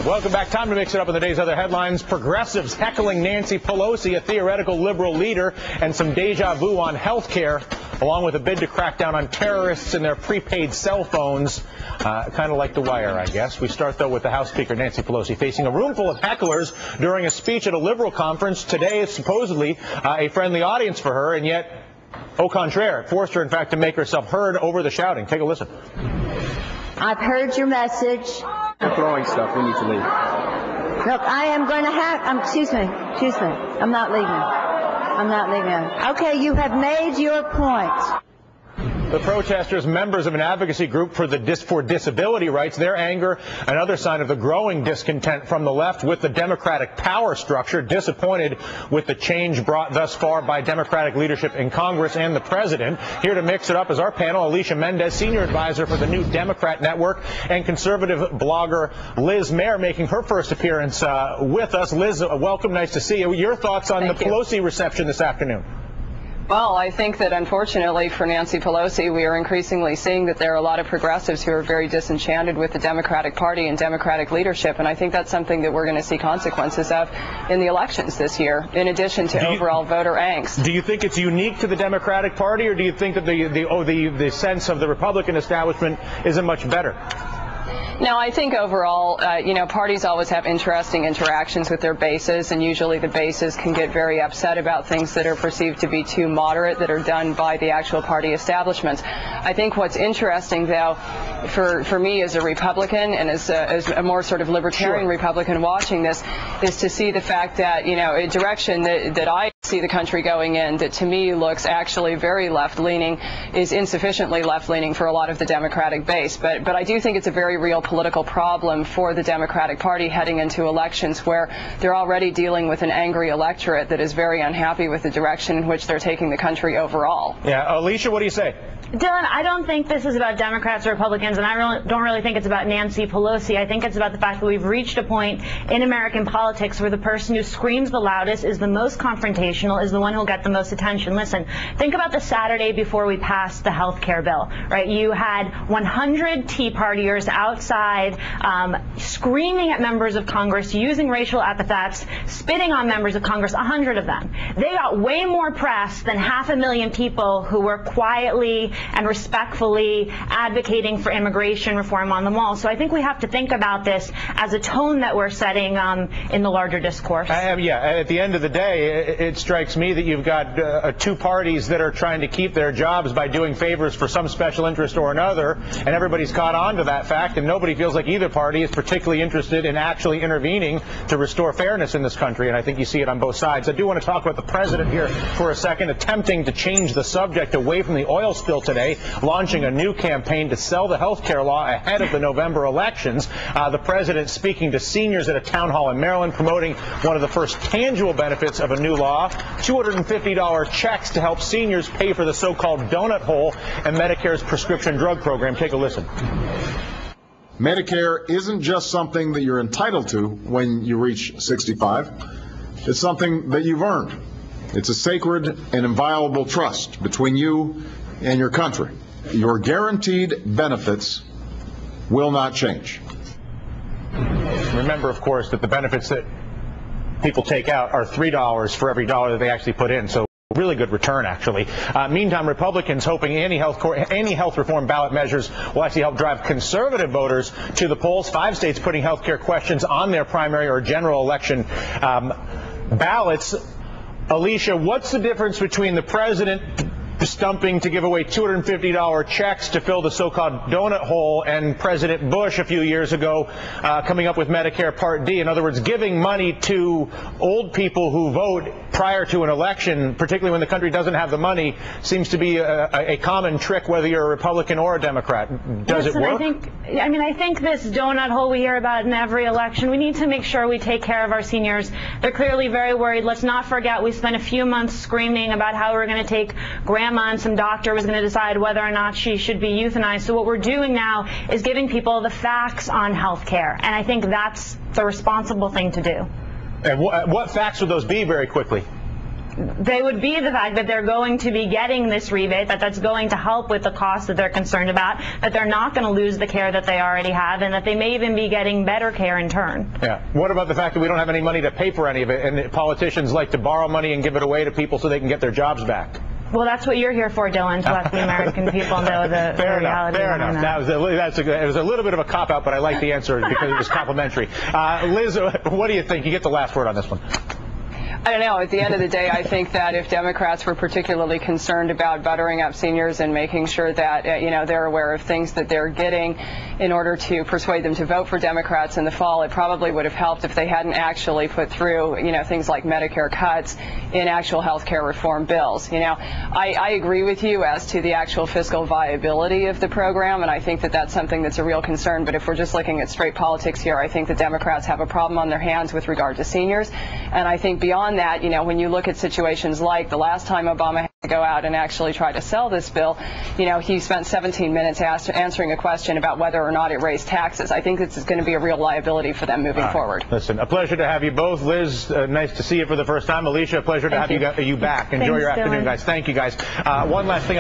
Welcome back. Time to mix it up in the day's other headlines. Progressives heckling Nancy Pelosi, a theoretical liberal leader, and some deja vu on health care, along with a bid to crack down on terrorists and their prepaid cell phones. Kind of like The Wire, I guess. We start, though, with the House Speaker, Nancy Pelosi, facing a room full of hecklers during a speech at a liberal conference. Today is supposedly a friendly audience for her, and yet, au contraire, it forced her, in fact, to make herself heard over the shouting. Take a listen. I've heard your message. You're throwing stuff. We need to leave. Look, I am going to excuse me. I'm not leaving. Okay, you have made your point. The protesters, members of an advocacy group for disability rights, their anger, another sign of the growing discontent from the left with the Democratic power structure, disappointed with the change brought thus far by Democratic leadership in Congress and the president. Here to mix it up is our panel, Alicia Mendez, senior advisor for the New Democrat Network, and conservative blogger Liz Mair, making her first appearance with us. Liz, welcome. Nice to see you. Your thoughts on the Pelosi reception this afternoon? Well, I think that unfortunately for Nancy Pelosi, we are increasingly seeing that there are a lot of progressives who are very disenchanted with the Democratic Party and Democratic leadership, and I think that's something that we're going to see consequences of in the elections this year, in addition to overall voter angst. Do you think it's unique to the Democratic Party, or do you think that the sense of the Republican establishment isn't much better? No, I think overall, parties always have interesting interactions with their bases, and usually the bases can get very upset about things that are perceived to be too moderate that are done by the actual party establishments. I think what's interesting, though, for me as a Republican and as a more sort of libertarian Republican watching this, is to see the fact that, a direction that I see the country going in that to me looks actually very left-leaning is insufficiently left-leaning for a lot of the Democratic base. But I do think it's a very real political problem for the Democratic Party heading into elections, where they're already dealing with an angry electorate that is very unhappy with the direction in which they're taking the country overall. Yeah, Alicia, what do you say? Dylan, I don't think this is about Democrats or Republicans, and I don't really think it's about Nancy Pelosi. I think it's about the fact that we've reached a point in American politics where the person who screams the loudest, is the most confrontational, is the one who'll get the most attention. Listen, think about the Saturday before we passed the health care bill, right? You had 100 Tea Partiers outside screaming at members of Congress, using racial epithets, spitting on members of Congress, 100 of them. They got way more press than 500,000 people who were quietly and respectfully advocating for immigration reform on the Mall. So I think we have to think about this as a tone that we're setting in the larger discourse. At the end of the day, it strikes me that you've got two parties that are trying to keep their jobs by doing favors for some special interest or another, and everybody's caught on to that fact, and nobody feels like either party is particularly interested in actually intervening to restore fairness in this country, and I think you see it on both sides. I do want to talk about the president here for a second, attempting to change the subject away from the oil spill today, launching a new campaign to sell the health care law ahead of the November elections. The president speaking to seniors at a town hall in Maryland, promoting one of the first tangible benefits of a new law, $250 checks to help seniors pay for the so-called donut hole and Medicare's prescription drug program. Take a listen. Medicare isn't just something that you're entitled to when you reach 65. It's something that you've earned. It's a sacred and inviolable trust between you and your country. Your guaranteed benefits will not change. Remember, of course, that the benefits that people take out are $3 for every dollar that they actually put in. So really good return, actually. Meantime, Republicans hoping any health reform ballot measures will actually help drive conservative voters to the polls. 5 states putting health care questions on their primary or general election ballots. Alicia, what's the difference between the president stumping to give away $250 checks to fill the so-called donut hole and President Bush a few years ago coming up with Medicare Part D? In other words, giving money to old people who vote prior to an election, particularly when the country doesn't have the money, seems to be a common trick whether you're a Republican or a Democrat. Does it work? I think this donut hole we hear about in every election, we need to make sure we take care of our seniors. They're clearly very worried. Let's not forget we spent a few months screaming about how we're going to take grandma and some doctor was going to decide whether or not she should be euthanized. So what we're doing now is giving people the facts on health care, and I think that's the responsible thing to do. And what facts would those be, very quickly? they would be the fact that they're going to be getting this rebate, that's going to help with the cost that they're concerned about, that they're not going to lose the care that they already have, and that they may even be getting better care in turn. Yeah. What about the fact that we don't have any money to pay for any of it, and politicians like to borrow money and give it away to people so they can get their jobs back? Well, that's what you're here for, Dylan, to let the American people know the reality. Fair enough. It was a little bit of a cop-out, but I like the answer because it was complimentary. Liz, what do you think? You get the last word on this one. I don't know. At the end of the day, I think that if Democrats were particularly concerned about buttering up seniors and making sure that, they're aware of things that they're getting in order to persuade them to vote for Democrats in the fall, it probably would have helped if they hadn't actually put through, things like Medicare cuts in actual health care reform bills. I agree with you as to the actual fiscal viability of the program, and I think that that's something that's a real concern. But if we're just looking at straight politics here, I think the Democrats have a problem on their hands with regard to seniors. And I think beyond that, when you look at situations like the last time Obama had to go out and actually try to sell this bill, he spent 17 minutes answering a question about whether or not it raised taxes. I think this is going to be a real liability for them moving forward. Listen, a pleasure to have you both. Liz, nice to see you for the first time. Alicia, a pleasure to have you back. Enjoy your afternoon, guys. Thank you, guys. One last thing.